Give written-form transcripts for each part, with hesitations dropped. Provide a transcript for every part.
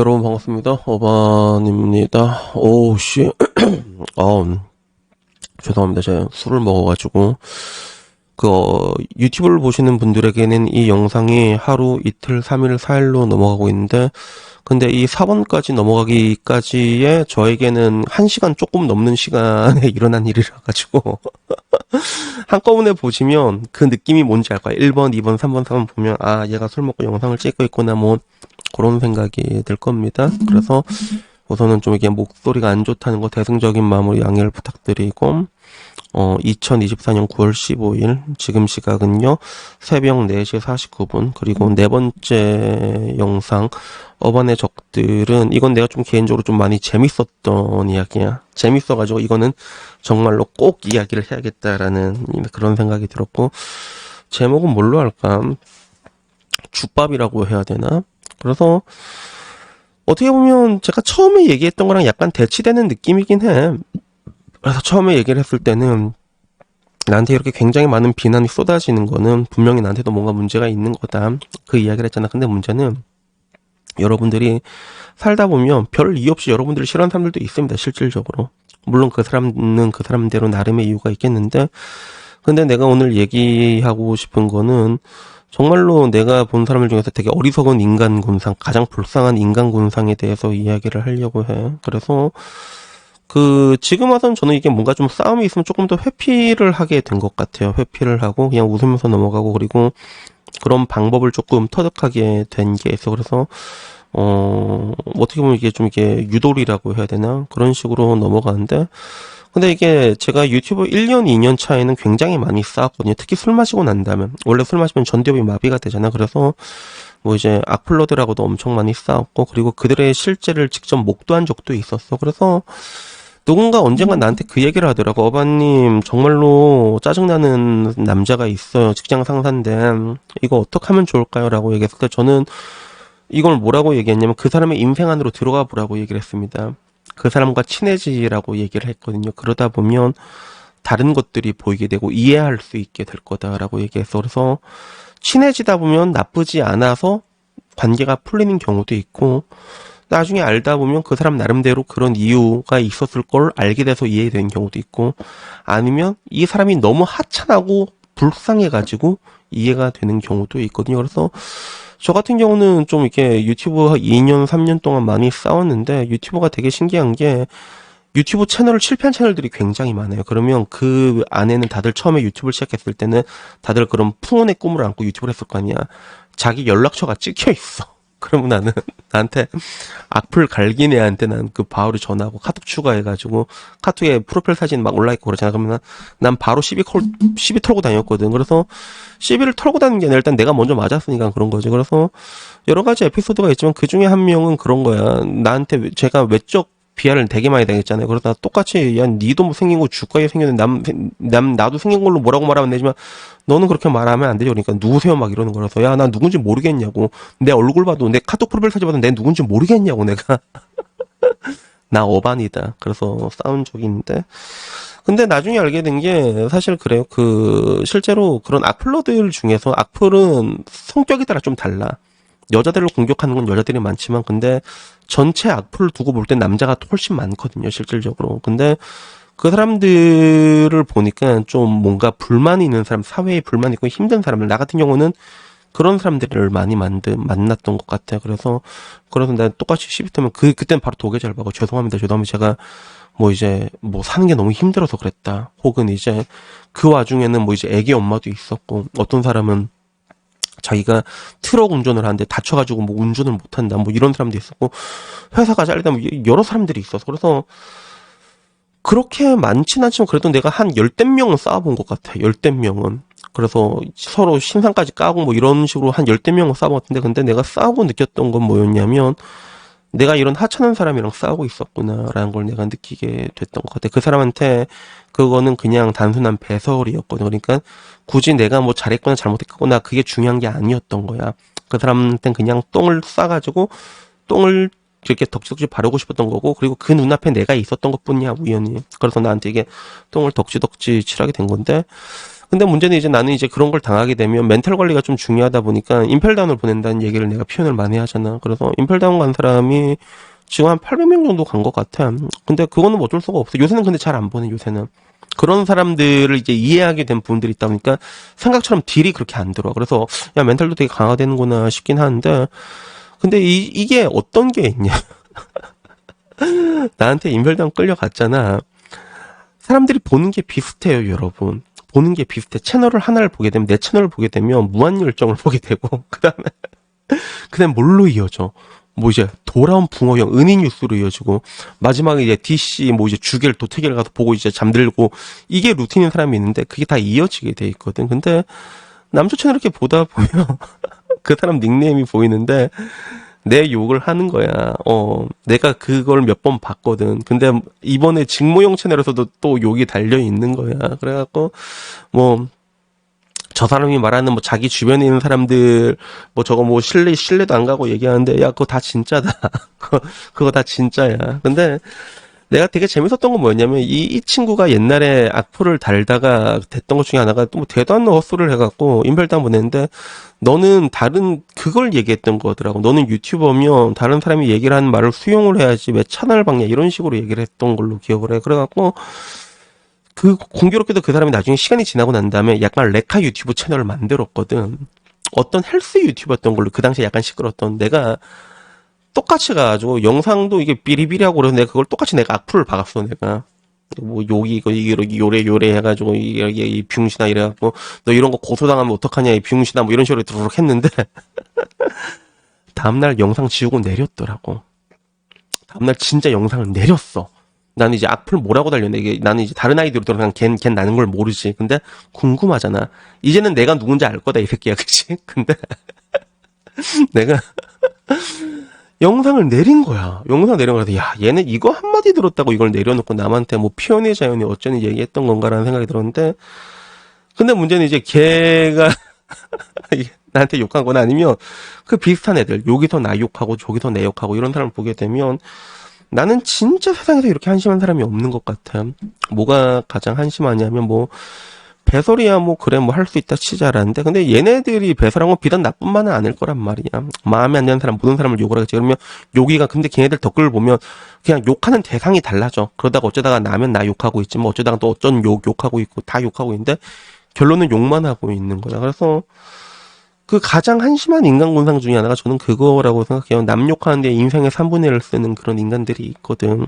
여러분 반갑습니다. 어반입니다. 오우씨. 죄송합니다. 제가 술을 먹어가지고 유튜브를 보시는 분들에게는 이 영상이 하루, 이틀, 3일, 4일로 넘어가고 있는데, 근데 이 4번까지 넘어가기까지에 저에게는 1시간 조금 넘는 시간에 일어난 일이라 가지고 한꺼번에 보시면 그 느낌이 뭔지 알 거예요. 1번, 2번, 3번, 4번 보면 아, 얘가 술 먹고 영상을 찍고 있구나, 뭐 그런 생각이 들 겁니다. 그래서 우선은 좀 이게 목소리가 안 좋다는 거 대승적인 마음으로 양해를 부탁드리고, 2024년 9월 15일 지금 시각은요 새벽 4시 49분. 그리고 네 번째 영상 어반의 적들은, 이건 내가 좀 개인적으로 좀 많이 재밌었던 이야기야. 재밌어가지고 이거는 정말로 꼭 이야기를 해야겠다라는 그런 생각이 들었고, 제목은 뭘로 할까? 죽밥이라고 해야 되나? 그래서 어떻게 보면 제가 처음에 얘기했던 거랑 약간 대치되는 느낌이긴 해. 그래서 처음에 얘기를 했을 때는 나한테 이렇게 굉장히 많은 비난이 쏟아지는 거는 분명히 나한테도 뭔가 문제가 있는 거다, 그 이야기를 했잖아. 근데 문제는 여러분들이 살다 보면 별 이유 없이 여러분들이 싫어하는 사람들도 있습니다, 실질적으로. 물론 그 사람은 그 사람대로 나름의 이유가 있겠는데, 근데 내가 오늘 얘기하고 싶은 거는 정말로 내가 본 사람들 중에서 되게 어리석은 인간군상, 가장 불쌍한 인간군상에 대해서 이야기를 하려고 해. 그래서 지금 와서는 저는 이게 뭔가 좀 싸움이 있으면 조금 더 회피를 하게 된 것 같아요. 회피를 하고 그냥 웃으면서 넘어가고, 그리고 그런 방법을 조금 터득하게 된 게 있어. 그래서 어떻게 보면 이게 좀 이게 유도리라고 해야 되나? 그런 식으로 넘어가는데, 근데 이게 제가 유튜브 1년, 2년 차에는 굉장히 많이 싸웠거든요. 특히 술 마시고 난 다음에. 원래 술 마시면 전두엽이 마비가 되잖아. 그래서 뭐 이제 악플러들하고도 엄청 많이 싸웠고, 그리고 그들의 실제를 직접 목도한 적도 있었어. 그래서 누군가 언젠가 나한테 그 얘기를 하더라고. 어바님, 정말로 짜증나는 남자가 있어요. 직장 상사인데 이거 어떻게 하면 좋을까요? 라고 얘기했을 때 저는 이걸 뭐라고 얘기했냐면, 그 사람의 인생 안으로 들어가 보라고 얘기를 했습니다. 그 사람과 친해지라고 얘기를 했거든요. 그러다 보면 다른 것들이 보이게 되고 이해할 수 있게 될 거다라고 얘기했어. 그래서 친해지다 보면 나쁘지 않아서 관계가 풀리는 경우도 있고, 나중에 알다 보면 그 사람 나름대로 그런 이유가 있었을 걸 알게 돼서 이해되는 경우도 있고, 아니면 이 사람이 너무 하찮하고 불쌍해가지고 이해가 되는 경우도 있거든요. 그래서 저 같은 경우는 좀 이렇게 유튜브 2년, 3년 동안 많이 싸웠는데, 유튜브가 되게 신기한 게 유튜브 채널을 실패한 채널들이 굉장히 많아요. 그러면 그 안에는 다들 처음에 유튜브를 시작했을 때는 다들 그런 풍운의 꿈을 안고 유튜브를 했을 거 아니야. 자기 연락처가 찍혀 있어. 그러면 나한테 악플 갈긴 애한테 난 그 바로 전화하고 카톡 추가해가지고 카톡에 프로필 사진 막 올라있고 그러잖아. 그러면 난 바로 시비 털고 다녔거든. 그래서 시비를 털고 다니는 게 아니라 일단 내가 먼저 맞았으니까 그런 거지. 그래서 여러 가지 에피소드가 있지만 그 중에 한 명은 그런 거야. 나한테 제가 외적 비하를 되게 많이 당했잖아요. 그래서 나 똑같이, 야, 니도 뭐 생긴 거 주가에 생겼는데 나도 생긴 걸로 뭐라고 말하면 되지만 너는 그렇게 말하면 안 되죠. 그러니까 누구세요? 막 이러는 거라서, 야, 나 누군지 모르겠냐고. 내 얼굴 봐도, 내 카톡 프로필 사진 봐도 내 누군지 모르겠냐고, 내가. 나 어반이다. 그래서 싸운 적이 있는데. 근데 나중에 알게 된 게 사실 그래요. 실제로 그런 악플러들 중에서 악플은 성격에 따라 좀 달라. 여자들을 공격하는 건 여자들이 많지만, 근데 전체 악플을 두고 볼 땐 남자가 훨씬 많거든요, 실질적으로. 근데 그 사람들을 보니까 좀 뭔가 불만이 있는 사람, 사회에 불만이 있고 힘든 사람들, 나 같은 경우는 그런 사람들을 많이 만났던 것 같아요. 그래서 내가 똑같이 시비 때면 그땐 바로 도개 잘 박고, 죄송합니다. 제가 뭐 이제 뭐 사는 게 너무 힘들어서 그랬다. 혹은 이제 그 와중에는 뭐 이제 애기 엄마도 있었고, 어떤 사람은 자기가 트럭 운전을 하는데 다쳐가지고 뭐 운전을 못한다, 뭐 이런 사람도 있었고, 회사가 잘리다, 뭐 여러 사람들이 있어서. 그래서 그렇게 많진 않지만 그래도 내가 한 열댓 명은 싸워본 것 같아. 열댓 명은. 그래서 서로 신상까지 까고 뭐 이런 식으로 한 열댓 명은 싸워본 것 같은데, 근데 내가 싸우고 느꼈던 건 뭐였냐면, 내가 이런 하찮은 사람이랑 싸우고 있었구나라는 걸 내가 느끼게 됐던 것 같아. 그 사람한테 그거는 그냥 단순한 배설이었거든. 그러니까 굳이 내가 뭐 잘했거나 잘못했거나 그게 중요한 게 아니었던 거야. 그 사람한테는 그냥 똥을 싸가지고 똥을 이렇게 덕지덕지 바르고 싶었던 거고, 그리고 그 눈앞에 내가 있었던 것 뿐이야, 우연히. 그래서 나한테 이게 똥을 덕지덕지 칠하게 된 건데, 근데 문제는 이제 나는 이제 그런 걸 당하게 되면 멘탈 관리가 좀 중요하다 보니까 임펠다운을 보낸다는 얘기를 내가 표현을 많이 하잖아. 그래서 임펠다운 간 사람이 지금 한 800명 정도 간 것 같아. 근데 그거는 뭐 어쩔 수가 없어. 요새는 근데 잘 안 보내, 요새는. 그런 사람들을 이제 이해하게 된 부분들이 있다 보니까 생각처럼 딜이 그렇게 안 들어와. 그래서 야, 멘탈도 되게 강화되는구나 싶긴 하는데 근데 이게 어떤 게 있냐. 나한테 임펠다운 끌려갔잖아. 사람들이 보는 게 비슷해요, 여러분. 보는 게 비슷해. 채널을 하나를 보게 되면, 내 채널을 보게 되면 무한열정을 보게 되고, 그다음에 뭘로 이어져? 뭐 이제 돌아온 붕어형 은희뉴스로 이어지고, 마지막에 이제 DC 뭐 이제 주계를 도태계를 가서 보고 이제 잠들고, 이게 루틴인 사람이 있는데 그게 다 이어지게 돼 있거든. 근데 남초 채널 이렇게 보다 보면 그 사람 닉네임이 보이는데 내 욕을 하는 거야. 내가 그걸 몇 번 봤거든. 근데 이번에 직모형 채널에서도 또 욕이 달려 있는 거야. 그래갖고 뭐 저 사람이 말하는 뭐 자기 주변에 있는 사람들 뭐 저거 뭐 신뢰도 안 가고 얘기하는데 야 그거 다 진짜다. 그거 다 진짜야. 근데 내가 되게 재밌었던 건 뭐였냐면 이 친구가 옛날에 악플을 달다가 됐던 것 중에 하나가 또 뭐 대도 않는 헛소리를 해갖고 인별당 보냈는데 너는 다른 그걸 얘기했던 거더라고. 너는 유튜버면 다른 사람이 얘기를 하는 말을 수용을 해야지 왜 차단을 받냐 이런 식으로 얘기를 했던 걸로 기억을 해. 그래갖고 그 공교롭게도 그 사람이 나중에 시간이 지나고 난 다음에 약간 레카 유튜브 채널을 만들었거든. 어떤 헬스 유튜버였던 걸로 그 당시에 약간 시끄러웠던 내가 똑같이 가가지고 영상도 이게 비리비리하고 그래서 내가 그걸 똑같이 내가 악플을 박았어 내가 뭐 욕이 이거 요래 해가지고 이게 이 병신아 이래갖고 너 이런 거 고소당하면 어떡하냐 이 병신아 뭐 이런 식으로 드르륵 했는데 다음날 영상 지우고 내렸더라고. 다음날 진짜 영상을 내렸어. 나는 이제 악플 뭐라고 달렸는데 이게 나는 이제 다른 아이디로 들어간 걘 나는 걸 모르지. 근데 궁금하잖아. 이제는 내가 누군지 알 거다 이 새끼야 그치? 근데 내가 영상을 내린 거야. 영상 내린 거라서 야 얘는 이거 한마디 들었다고 이걸 내려놓고 남한테 뭐 표현의 자유니 어쩌니 얘기했던 건가라는 생각이 들었는데 근데 문제는 이제 걔가 나한테 욕한 건 아니면 그 비슷한 애들 여기서 나 욕하고 저기서 내 욕하고 이런 사람을 보게 되면 나는 진짜 세상에서 이렇게 한심한 사람이 없는 것 같아. 뭐가 가장 한심하냐면 뭐 배설이야 뭐 그래 뭐 할 수 있다 치자라는데 근데 얘네들이 배설한 건 비단 나뿐만은 아닐 거란 말이야. 마음에 안 드는 사람 모든 사람을 욕을 하겠지. 그러면 욕이가 근데 걔네들 댓글을 보면 그냥 욕하는 대상이 달라져. 그러다가 어쩌다가 나면 나 욕하고 있지 뭐 어쩌다가 또 어쩐 욕하고 있고 다 욕하고 있는데 결론은 욕만 하고 있는 거야. 그래서 그 가장 한심한 인간군상 중에 하나가 저는 그거라고 생각해요. 남 욕하는데 인생의 3분의 1을 쓰는 그런 인간들이 있거든.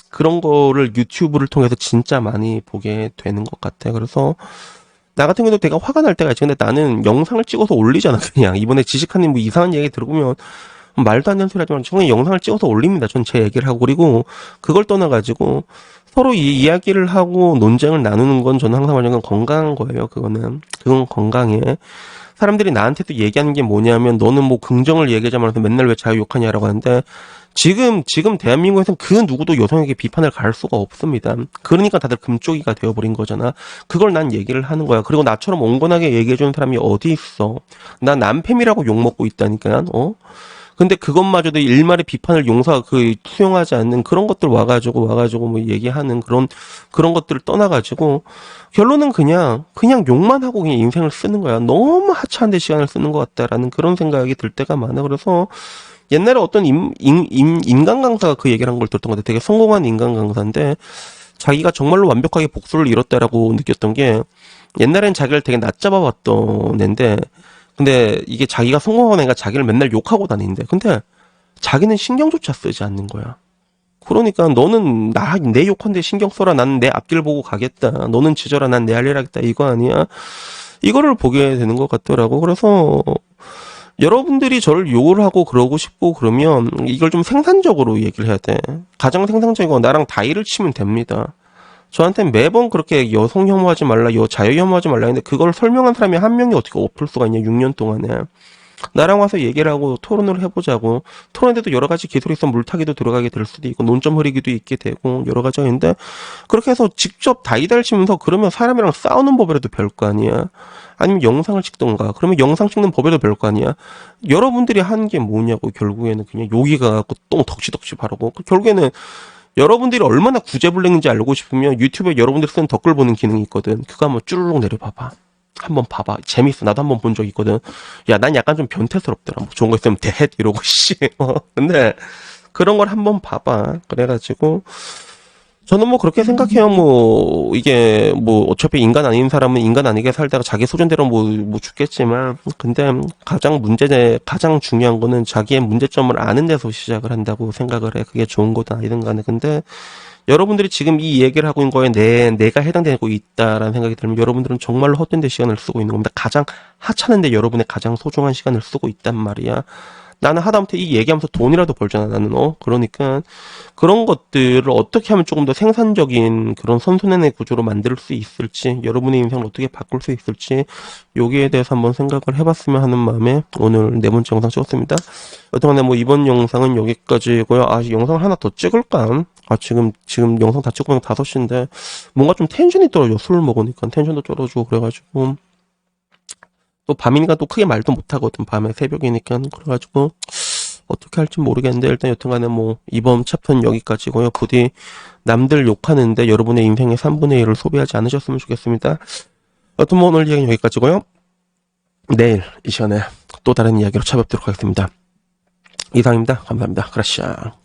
그런 거를 유튜브를 통해서 진짜 많이 보게 되는 것 같아. 그래서 나 같은 경우도 되게 화가 날 때가 있지. 근데 나는 영상을 찍어서 올리잖아. 그냥 이번에 지식하님 뭐 이상한 얘기 들어보면 말도 안 되는 소리 하지만 저는 영상을 찍어서 올립니다. 전 제 얘기를 하고 그리고 그걸 떠나가지고 서로 이 이야기를 하고 논쟁을 나누는 건 저는 항상 말하는 건 건강한 거예요. 그건 건강해. 사람들이 나한테도 얘기하는 게 뭐냐면 너는 뭐 긍정을 얘기하자면서 맨날 왜 자유 욕하냐라고 하는데 지금 대한민국에서는 그 누구도 여성에게 비판을 가할 수가 없습니다. 그러니까 다들 금쪽이가 되어버린 거잖아. 그걸 난 얘기를 하는 거야. 그리고 나처럼 온건하게 얘기해주는 사람이 어디 있어. 나 남팸이라고 욕먹고 있다니까. 근데 그것마저도 일말의 비판을 수용하지 않는 그런 것들 와가지고 뭐 얘기하는 그런 것들을 떠나가지고 결론은 그냥 욕만 하고 그냥 인생을 쓰는 거야. 너무 하찮은데 시간을 쓰는 것 같다라는 그런 생각이 들 때가 많아. 그래서 옛날에 어떤 인간 강사가 그 얘기를 한 걸 들었던 것 같아. 되게 성공한 인간 강사인데 자기가 정말로 완벽하게 복수를 이뤘다라고 느꼈던 게 옛날엔 자기를 되게 낮잡아봤던 애인데 근데 이게 자기가 성공한 애가 자기를 맨날 욕하고 다니는데 근데 자기는 신경조차 쓰지 않는 거야. 그러니까 너는 내 욕한데 신경 써라. 나는 내 앞길 보고 가겠다. 너는 지져라. 난 내 할 일 하겠다. 이거 아니야. 이거를 보게 되는 것 같더라고. 그래서 여러분들이 저를 욕을 하고 그러고 싶고 그러면 이걸 좀 생산적으로 얘기를 해야 돼. 가장 생산적이고 나랑 다이를 치면 됩니다. 저한테 매번 그렇게 여성 혐오하지 말라, 자유 혐오하지 말라 했는데 그걸 설명한 사람이 한 명이 어떻게 없을 수가 있냐, 6년 동안에. 나랑 와서 얘기를 하고 토론을 해보자고. 토론에도 여러 가지 기술이 있어 물타기도 들어가게 될 수도 있고 논점 흐리기도 있게 되고 여러 가지가 있는데 그렇게 해서 직접 다이다를 치면서 그러면 사람이랑 싸우는 법이라도 배울 거 아니야. 아니면 영상을 찍던가 그러면 영상 찍는 법에도 배울 거 아니야. 여러분들이 하는 게 뭐냐고 결국에는 그냥 여기가 갖고 똥 덕지덕지 바르고 결국에는 여러분들이 얼마나 구제불능인지 알고 싶으면 유튜브에 여러분들이 쓰는 댓글 보는 기능이 있거든. 그거 한번 쭈르륵 내려봐봐. 한번 봐봐. 재밌어. 나도 한번 본 적 있거든. 야, 난 약간 좀 변태스럽더라. 뭐 좋은 거 있으면 대헷 이러고 씨. 근데 그런 걸 한번 봐봐. 그래가지고 저는 뭐 그렇게 생각해요. 뭐 이게 뭐 어차피 인간 아닌 사람은 인간 아니게 살다가 자기 소견대로 뭐 죽겠지만, 근데 가장 중요한 거는 자기의 문제점을 아는 데서 시작을 한다고 생각을 해. 그게 좋은 거든 아니든 간에. 근데 여러분들이 지금 이 얘기를 하고 있는 거에 내가 해당되고 있다라는 생각이 들면 여러분들은 정말로 헛된 데 시간을 쓰고 있는 겁니다. 가장 하찮은데 여러분의 가장 소중한 시간을 쓰고 있단 말이야. 나는 하다못해 이 얘기하면서 돈이라도 벌잖아, 나는, 그러니까, 그런 것들을 어떻게 하면 조금 더 생산적인 그런 선순환의 구조로 만들 수 있을지, 여러분의 인생을 어떻게 바꿀 수 있을지, 여기에 대해서 한번 생각을 해봤으면 하는 마음에 오늘 네 번째 영상 찍었습니다. 여튼간에 뭐 이번 영상은 여기까지고요. 아, 영상을 하나 더 찍을까? 아, 지금 영상 다 찍으면 5시인데, 뭔가 좀 텐션이 떨어져. 술 먹으니까 텐션도 떨어지고, 그래가지고, 또 밤이니까 또 크게 말도 못하거든. 밤에 새벽이니까. 그래가지고 어떻게 할지 모르겠는데 일단 여튼간에 뭐 이번 차편 여기까지고요. 부디 남들 욕하는데 여러분의 인생의 3분의 1을 소비하지 않으셨으면 좋겠습니다. 여튼 뭐 오늘 이야기는 여기까지고요. 내일 이 시간에 또 다른 이야기로 찾아뵙도록 하겠습니다. 이상입니다. 감사합니다. 그라시아.